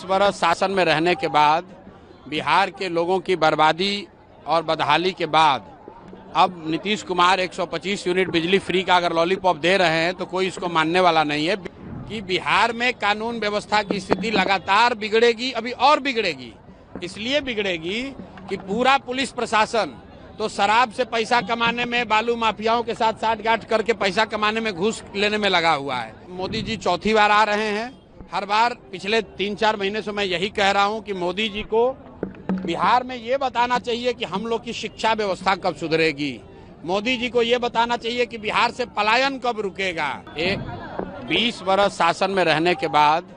बरस शासन में रहने के बाद बिहार के लोगों की बर्बादी और बदहाली के बाद अब नीतीश कुमार 125 यूनिट बिजली फ्री का अगर लॉलीपॉप दे रहे हैं तो कोई इसको मानने वाला नहीं है कि बिहार में कानून व्यवस्था की स्थिति लगातार बिगड़ेगी, अभी और बिगड़ेगी। इसलिए बिगड़ेगी कि पूरा पुलिस प्रशासन तो शराब से पैसा कमाने में, बालू माफियाओं के साथ साठगांठ करके पैसा कमाने में, घूस लेने में लगा हुआ है। मोदी जी चौथी बार आ रहे हैं। हर बार पिछले 3-4 महीने से मैं यही कह रहा हूं कि मोदी जी को बिहार में ये बताना चाहिए कि हम लोग की शिक्षा व्यवस्था कब सुधरेगी। मोदी जी को ये बताना चाहिए कि बिहार से पलायन कब रुकेगा। 20 बरस शासन में रहने के बाद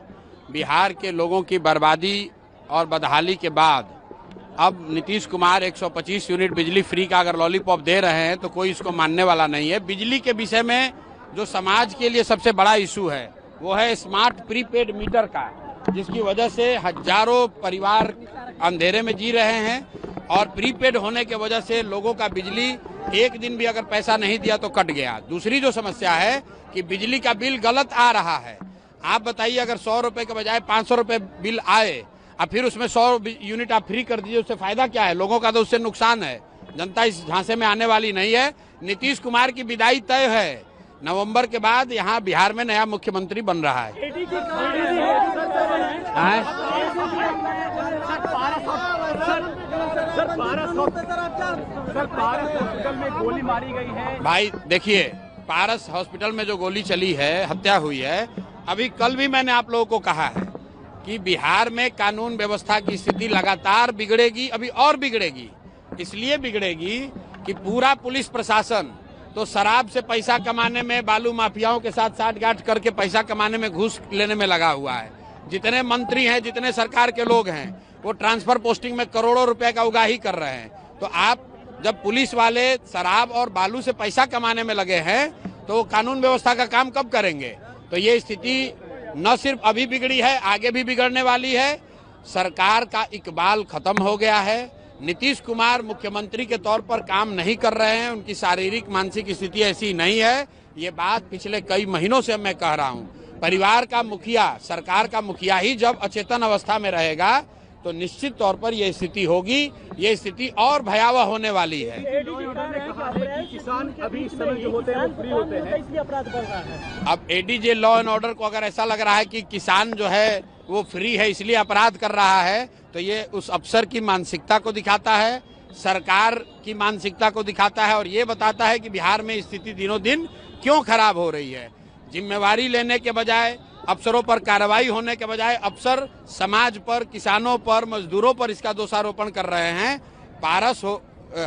बिहार के लोगों की बर्बादी और बदहाली के बाद अब नीतीश कुमार 125 यूनिट बिजली फ्री का अगर लॉलीपॉप दे रहे हैं तो कोई इसको मानने वाला नहीं है। बिजली के विषय में जो समाज के लिए सबसे बड़ा इशू है वो है स्मार्ट प्रीपेड मीटर का, जिसकी वजह से हजारों परिवार अंधेरे में जी रहे हैं और प्रीपेड होने के वजह से लोगों का बिजली एक दिन भी अगर पैसा नहीं दिया तो कट गया। दूसरी जो समस्या है कि बिजली का बिल गलत आ रहा है। आप बताइए, अगर 100 रुपए के बजाय 500 रुपए बिल आए और फिर उसमें 100 यूनिट आप फ्री कर दीजिए, उससे फायदा क्या है? लोगों का तो उससे नुकसान है। जनता इस झांसे में आने वाली नहीं है। नीतीश कुमार की विदाई तय है। नवंबर के बाद यहाँ बिहार में नया मुख्यमंत्री बन रहा है। हॉस्पिटल में गोली मारी गई है। भाई देखिए, पारस हॉस्पिटल में जो गोली चली है, हत्या हुई है, अभी कल भी मैंने आप लोगों को कहा है कि बिहार में कानून व्यवस्था की स्थिति लगातार बिगड़ेगी, अभी और बिगड़ेगी। इसलिए बिगड़ेगी कि पूरा पुलिस प्रशासन तो शराब से पैसा कमाने में, बालू माफियाओं के साथ साठगांठ करके पैसा कमाने में, घूस लेने में लगा हुआ है। जितने मंत्री हैं, जितने सरकार के लोग हैं, वो ट्रांसफर पोस्टिंग में करोड़ों रुपए का उगाही कर रहे हैं। तो आप जब पुलिस वाले शराब और बालू से पैसा कमाने में लगे हैं तो कानून व्यवस्था का काम कब करेंगे? तो ये स्थिति न सिर्फ अभी बिगड़ी है, आगे भी बिगड़ने वाली है। सरकार का इकबाल खत्म हो गया है। नीतीश कुमार मुख्यमंत्री के तौर पर काम नहीं कर रहे हैं। उनकी शारीरिक मानसिक स्थिति ऐसी नहीं है। ये बात पिछले कई महीनों से मैं कह रहा हूँ। परिवार का मुखिया, सरकार का मुखिया ही जब अचेतन अवस्था में रहेगा तो निश्चित तौर पर यह स्थिति होगी। ये स्थिति और भयावह होने वाली है। किसान अभी इस समय जो होते हैं वो फ्री होते हैं, इसलिए अपराध बढ़ रहा है। अब एडीजे लॉ एंड ऑर्डर को अगर ऐसा लग रहा है कि किसान जो है वो फ्री है इसलिए अपराध कर रहा है, तो ये उस अफसर की मानसिकता को दिखाता है, सरकार की मानसिकता को दिखाता है और ये बताता है कि बिहार में स्थिति दिनों दिन क्यों खराब हो रही है। जिम्मेवारी लेने के बजाय, अफसरों पर कार्रवाई होने के बजाय अफसर समाज पर, किसानों पर, मजदूरों पर इसका दोषारोपण कर रहे हैं। पारस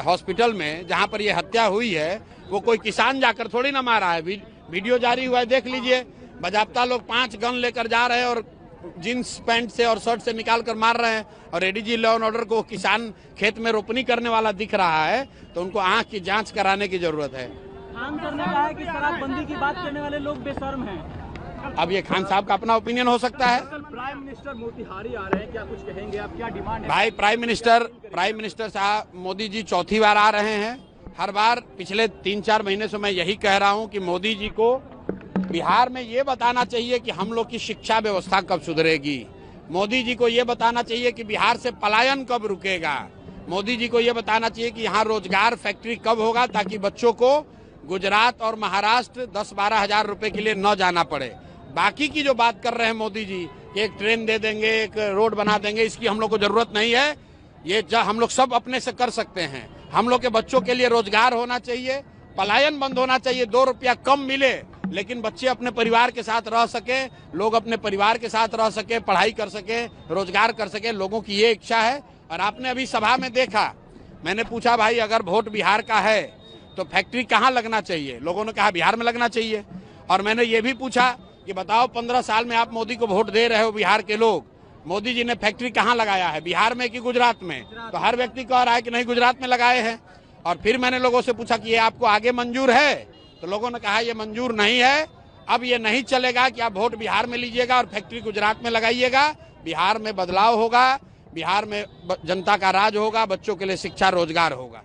हॉस्पिटल में जहां पर यह हत्या हुई है वो कोई किसान जाकर थोड़ी ना मारा है। वीडियो जारी हुआ है, देख लीजिए। बाजाप्ता लोग 5 गन लेकर जा रहे हैं और जींस पैंट से और शर्ट से निकाल कर मार रहे हैं। और एडीजी लॉ एंड ऑर्डर को किसान खेत में रोपनी करने वाला दिख रहा है तो उनको आंख की जांच कराने की जरूरत है। खान सर ने कहा है कि शराबबंदी की बात करने वाले लोग बेशर्म हैं। अब ये खान साहब का अपना ओपिनियन हो सकता है। प्राइम मिनिस्टर मोतिहारी आ रहे हैं, क्या कुछ कहेंगे आप? क्या डिमांड है? भाई, प्राइम मिनिस्टर साहब मोदी जी चौथी बार आ रहे हैं। हर बार पिछले 3-4 महीने से मैं यही कह रहा हूं कि मोदी जी को बिहार में ये बताना चाहिए कि हम लोग की शिक्षा व्यवस्था कब सुधरेगी। मोदी जी को ये बताना चाहिए कि बिहार से पलायन कब रुकेगा। मोदी जी को ये बताना चाहिए कि यहाँ रोजगार फैक्ट्री कब होगा ताकि बच्चों को गुजरात और महाराष्ट्र 10-12 हजार रुपए के लिए न जाना पड़े। बाकी की जो बात कर रहे हैं मोदी जी कि एक ट्रेन दे देंगे, एक रोड बना देंगे, इसकी हम लोग को जरूरत नहीं है। ये हम लोग सब अपने से कर सकते हैं। हम लोग के बच्चों के लिए रोजगार होना चाहिए, पलायन बंद होना चाहिए। 2 रुपया कम मिले लेकिन बच्चे अपने परिवार के साथ रह सके, लोग अपने परिवार के साथ रह सके, पढ़ाई कर सके, रोजगार कर सके। लोगों की ये इच्छा है। और आपने अभी सभा में देखा, मैंने पूछा भाई अगर वोट बिहार का है तो फैक्ट्री कहाँ लगना चाहिए? लोगों ने कहा बिहार में लगना चाहिए। और मैंने ये भी पूछा कि बताओ 15 साल में आप मोदी को वोट दे रहे हो, बिहार के लोग, मोदी जी ने फैक्ट्री कहाँ लगाया है, बिहार में कि गुजरात में? तो हर व्यक्ति कह रहा है कि नहीं, गुजरात में लगाए हैं। और फिर मैंने लोगों से पूछा कि ये आपको आगे मंजूर है? तो लोगों ने कहा ये मंजूर नहीं है। अब ये नहीं चलेगा कि आप वोट बिहार में लीजिएगा और फैक्ट्री गुजरात में लगाइएगा। बिहार में बदलाव होगा, बिहार में जनता का राज होगा, बच्चों के लिए शिक्षा, रोजगार होगा।